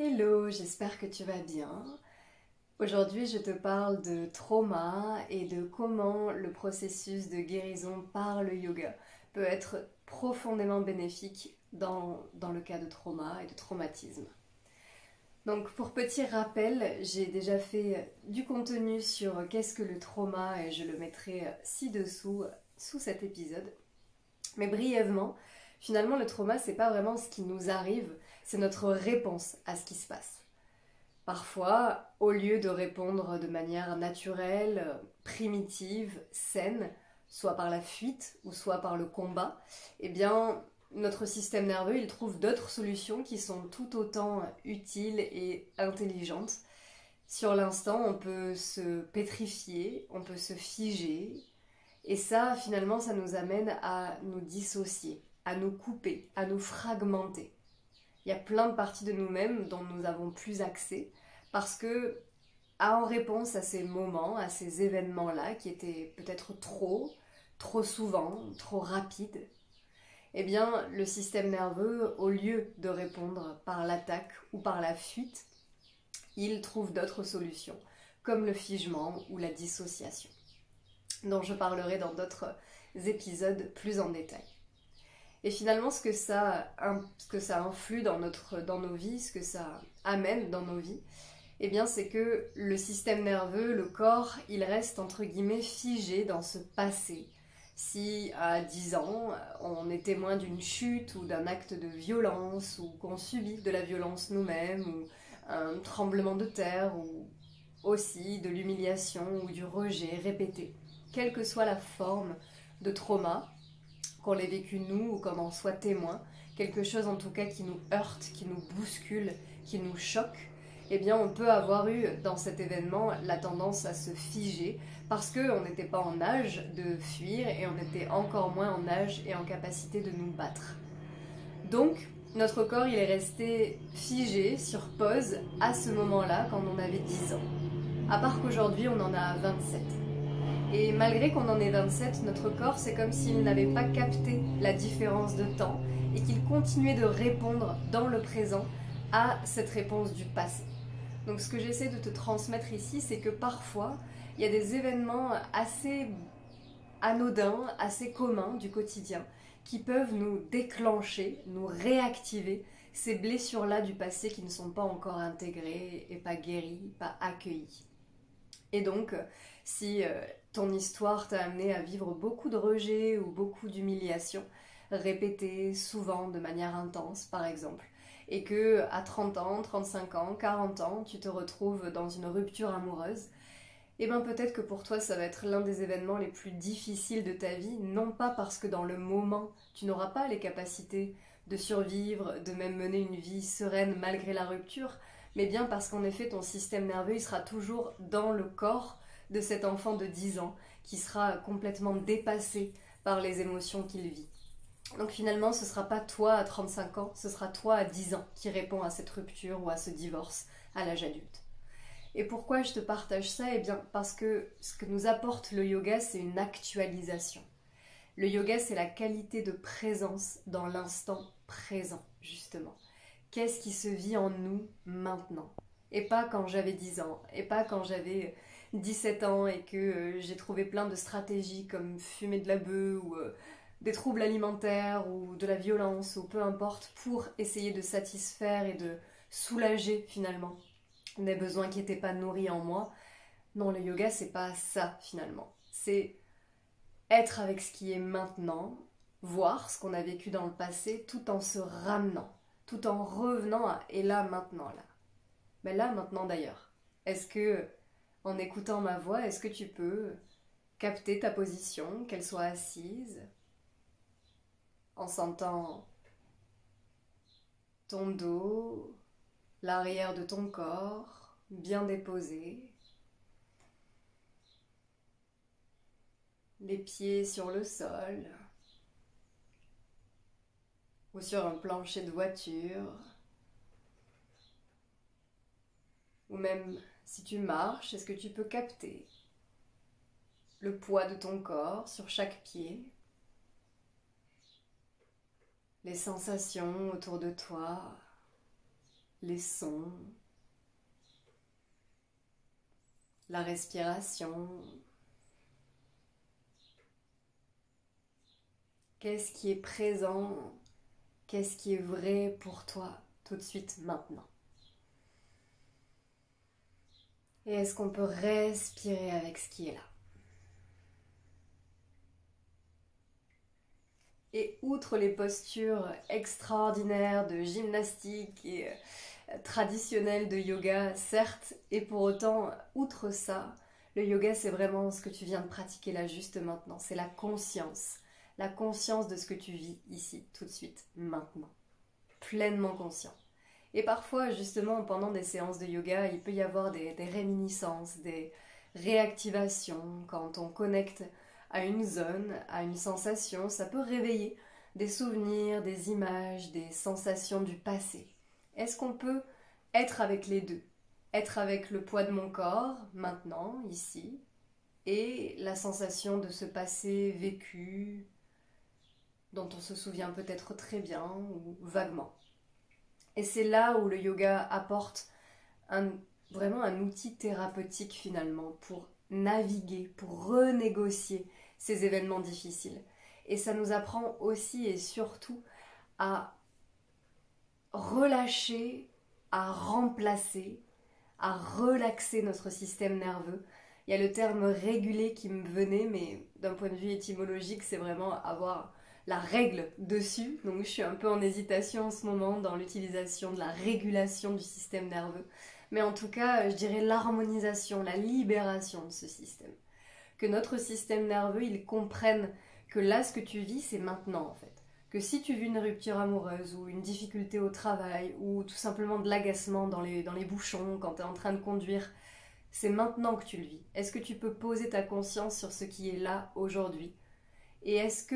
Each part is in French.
Hello, j'espère que tu vas bien. Aujourd'hui, je te parle de trauma et de comment le processus de guérison par le yoga peut être profondément bénéfique dans le cas de trauma et de traumatisme. Donc, pour petit rappel, j'ai déjà fait du contenu sur qu'est-ce que le trauma et je le mettrai ci-dessous, sous cet épisode. Mais brièvement, finalement, le trauma, c'est pas vraiment ce qui nous arrive, c'est notre réponse à ce qui se passe. Parfois, au lieu de répondre de manière naturelle, primitive, saine, soit par la fuite ou soit par le combat, eh bien, notre système nerveux, il trouve d'autres solutions qui sont tout autant utiles et intelligentes. Sur l'instant, on peut se pétrifier, on peut se figer, et ça, finalement, ça nous amène à nous dissocier, à nous couper, à nous fragmenter. Il y a plein de parties de nous-mêmes dont nous avons plus accès parce que, en réponse à ces moments, à ces événements-là qui étaient peut-être trop souvent, trop rapides, eh bien, le système nerveux, au lieu de répondre par l'attaque ou par la fuite, il trouve d'autres solutions, comme le figement ou la dissociation, dont je parlerai dans d'autres épisodes plus en détail. Et finalement, ce que ça influe dans nos vies, ce que ça amène dans nos vies, eh bien, c'est que le système nerveux, le corps, il reste entre guillemets figé dans ce passé. Si à 10 ans, on est témoin d'une chute ou d'un acte de violence, ou qu'on subit de la violence nous-mêmes, ou un tremblement de terre, ou aussi de l'humiliation ou du rejet répété, quelle que soit la forme de trauma, qu'on l'ait vécu nous ou qu'on en soit témoin, quelque chose en tout cas qui nous heurte, qui nous bouscule, qui nous choque, eh bien on peut avoir eu dans cet événement la tendance à se figer parce qu'on n'était pas en âge de fuir et on était encore moins en âge et en capacité de nous battre. Donc notre corps il est resté figé sur pause à ce moment-là quand on avait 10 ans. À part qu'aujourd'hui on en a 27. Et malgré qu'on en ait 27, notre corps, c'est comme s'il n'avait pas capté la différence de temps et qu'il continuait de répondre dans le présent à cette réponse du passé. Donc ce que j'essaie de te transmettre ici, c'est que parfois, il y a des événements assez anodins, assez communs du quotidien, qui peuvent nous déclencher, nous réactiver ces blessures-là du passé qui ne sont pas encore intégrées et pas guéries, pas accueillies. Et donc, si ton histoire t'a amené à vivre beaucoup de rejet ou beaucoup d'humiliation, répétée souvent de manière intense par exemple, et que à 30 ans, 35 ans, 40 ans, tu te retrouves dans une rupture amoureuse, et bien peut-être que pour toi ça va être l'un des événements les plus difficiles de ta vie, non pas parce que dans le moment tu n'auras pas les capacités de survivre, de même mener une vie sereine malgré la rupture, mais bien parce qu'en effet ton système nerveux il sera toujours dans le corps de cet enfant de 10 ans qui sera complètement dépassé par les émotions qu'il vit. Donc finalement ce ne sera pas toi à 35 ans, ce sera toi à 10 ans qui répond à cette rupture ou à ce divorce à l'âge adulte. Et pourquoi je te partage ça? Eh bien parce que ce que nous apporte le yoga, c'est une actualisation. Le yoga, c'est la qualité de présence dans l'instant présent, justement. Qu'est-ce qui se vit en nous maintenant? Et pas quand j'avais 10 ans, et pas quand j'avais 17 ans et que j'ai trouvé plein de stratégies comme fumer de la bœuf ou des troubles alimentaires ou de la violence ou peu importe pour essayer de satisfaire et de soulager finalement des besoins qui n'étaient pas nourris en moi. Non, le yoga, c'est pas ça finalement. C'est être avec ce qui est maintenant, voir ce qu'on a vécu dans le passé tout en se ramenant, tout en revenant à et là maintenant là. Mais là maintenant d'ailleurs, est-ce que en écoutant ma voix, est-ce que tu peux capter ta position, qu'elle soit assise, en sentant ton dos, l'arrière de ton corps bien déposé, les pieds sur le sol ou sur un plancher de voiture, ou même si tu marches, est-ce que tu peux capter le poids de ton corps sur chaque pied, les sensations autour de toi, les sons, la respiration. Qu'est-ce qui est présent? Qu'est-ce qui est vrai pour toi tout de suite maintenant? Et est-ce qu'on peut respirer avec ce qui est là? Et outre les postures extraordinaires de gymnastique et traditionnelles de yoga, certes, et pour autant, outre ça, le yoga c'est vraiment ce que tu viens de pratiquer là juste maintenant, c'est la conscience de ce que tu vis ici, tout de suite, maintenant, pleinement conscient. Et parfois, justement, pendant des séances de yoga, il peut y avoir des réminiscences, des réactivations. Quand on connecte à une zone, à une sensation, ça peut réveiller des souvenirs, des images, des sensations du passé. Est-ce qu'on peut être avec les deux? Être avec le poids de mon corps, maintenant, ici, et la sensation de ce passé vécu, dont on se souvient peut-être très bien ou vaguement. Et c'est là où le yoga apporte vraiment un outil thérapeutique finalement pour naviguer, pour renégocier ces événements difficiles. Et ça nous apprend aussi et surtout à relâcher, à remplacer, à relaxer notre système nerveux. Il y a le terme réguler qui me venait, mais d'un point de vue étymologique, c'est vraiment avoir la règle dessus. Donc je suis un peu en hésitation en ce moment dans l'utilisation de la régulation du système nerveux. Mais en tout cas, je dirais l'harmonisation, la libération de ce système. Que notre système nerveux, il comprenne que là, ce que tu vis, c'est maintenant en fait. Que si tu vis une rupture amoureuse ou une difficulté au travail ou tout simplement de l'agacement dans les bouchons quand tu es en train de conduire, c'est maintenant que tu le vis. Est-ce que tu peux poser ta conscience sur ce qui est là aujourd'hui? Et est-ce que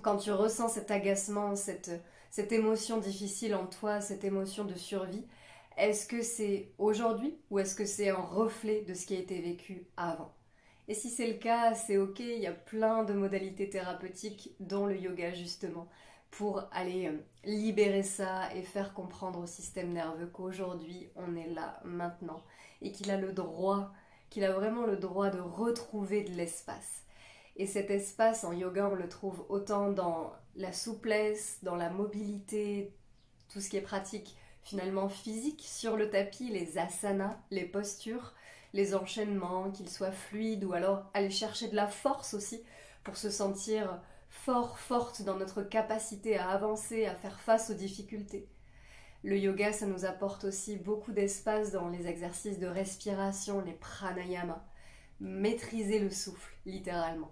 quand tu ressens cet agacement, cette émotion difficile en toi, cette émotion de survie, est-ce que c'est aujourd'hui ou est-ce que c'est un reflet de ce qui a été vécu avant? Et si c'est le cas, c'est ok, il y a plein de modalités thérapeutiques, dont le yoga justement, pour aller libérer ça et faire comprendre au système nerveux qu'aujourd'hui on est là maintenant et qu'il a le droit, qu'il a vraiment le droit de retrouver de l'espace. Et cet espace en yoga, on le trouve autant dans la souplesse, dans la mobilité, tout ce qui est pratique finalement physique sur le tapis, les asanas, les postures, les enchaînements, qu'ils soient fluides ou alors aller chercher de la force aussi pour se sentir fort, forte dans notre capacité à avancer, à faire face aux difficultés. Le yoga, ça nous apporte aussi beaucoup d'espace dans les exercices de respiration, les pranayamas. Maîtriser le souffle, littéralement.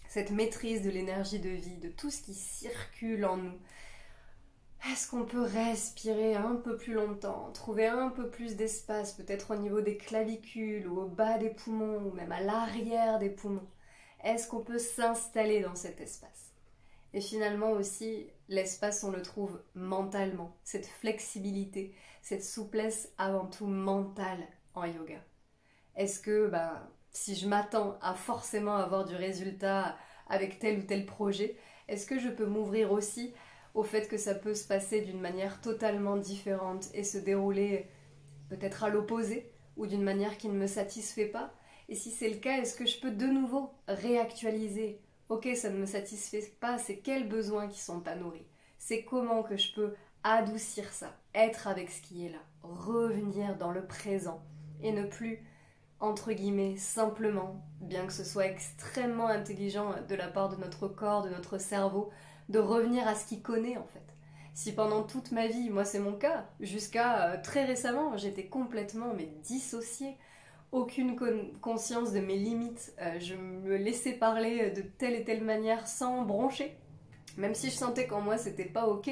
Cette maîtrise de l'énergie de vie, de tout ce qui circule en nous. Est-ce qu'on peut respirer un peu plus longtemps, trouver un peu plus d'espace, peut-être au niveau des clavicules ou au bas des poumons ou même à l'arrière des poumons? Est-ce qu'on peut s'installer dans cet espace? Et finalement aussi, l'espace, on le trouve mentalement, cette flexibilité, cette souplesse avant tout mentale en yoga. Est-ce que si je m'attends à forcément avoir du résultat avec tel ou tel projet, est-ce que je peux m'ouvrir aussi au fait que ça peut se passer d'une manière totalement différente et se dérouler peut-être à l'opposé ou d'une manière qui ne me satisfait pas? Et si c'est le cas, est-ce que je peux de nouveau réactualiser? Ok, ça ne me satisfait pas, c'est quels besoins qui sont pas nourris? C'est comment que je peux adoucir ça, être avec ce qui est là, revenir dans le présent et ne plus, entre guillemets, simplement, bien que ce soit extrêmement intelligent de la part de notre corps, de notre cerveau, de revenir à ce qu'il connaît en fait. Si pendant toute ma vie, moi c'est mon cas, jusqu'à très récemment, j'étais complètement dissociée, aucune conscience de mes limites, je me laissais parler de telle et telle manière sans broncher, même si je sentais qu'en moi c'était pas ok,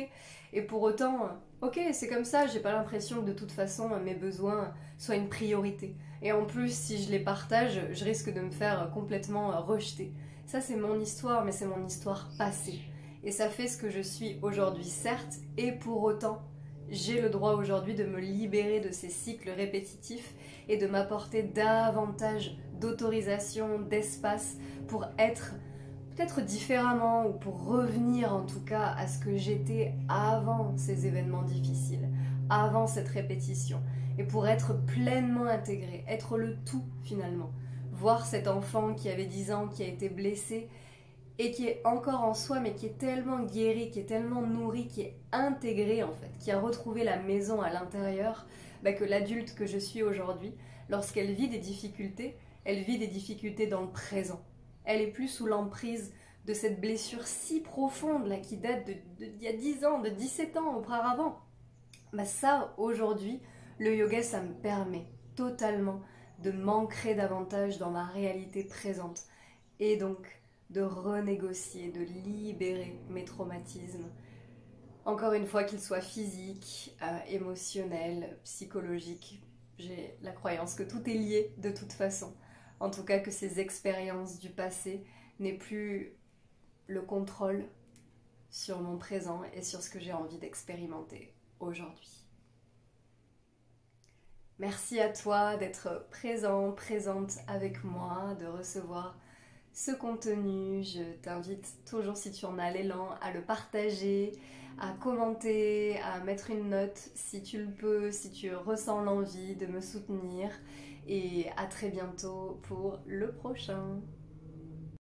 et pour autant, ok c'est comme ça, j'ai pas l'impression que de toute façon mes besoins soient une priorité. Et en plus, si je les partage, je risque de me faire complètement rejeter. Ça c'est mon histoire, mais c'est mon histoire passée. Et ça fait ce que je suis aujourd'hui, certes, et pour autant, j'ai le droit aujourd'hui de me libérer de ces cycles répétitifs et de m'apporter davantage d'autorisation, d'espace pour être peut-être différemment ou pour revenir en tout cas à ce que j'étais avant ces événements difficiles, avant cette répétition et pour être pleinement intégré, être le tout finalement. Voir cet enfant qui avait 10 ans, qui a été blessé et qui est encore en soi, mais qui est tellement guéri, qui est tellement nourri, qui est intégré en fait, qui a retrouvé la maison à l'intérieur, que l'adulte que je suis aujourd'hui, lorsqu'elle vit des difficultés, elle vit des difficultés dans le présent. Elle est plus sous l'emprise de cette blessure si profonde là, qui date d'il y a 10 ans, de 17 ans auparavant. Ça, aujourd'hui, le yoga, ça me permet totalement de m'ancrer davantage dans ma réalité présente et donc de renégocier, de libérer mes traumatismes. Encore une fois, qu'ils soient physiques, émotionnels, psychologiques, j'ai la croyance que tout est lié de toute façon. En tout cas, que ces expériences du passé n'aient plus le contrôle sur mon présent et sur ce que j'ai envie d'expérimenter aujourd'hui. Merci à toi d'être présent, présente avec moi, de recevoir ce contenu. Je t'invite toujours, si tu en as l'élan, à le partager, à commenter, à mettre une note si tu le peux, si tu ressens l'envie de me soutenir. Et à très bientôt pour le prochain.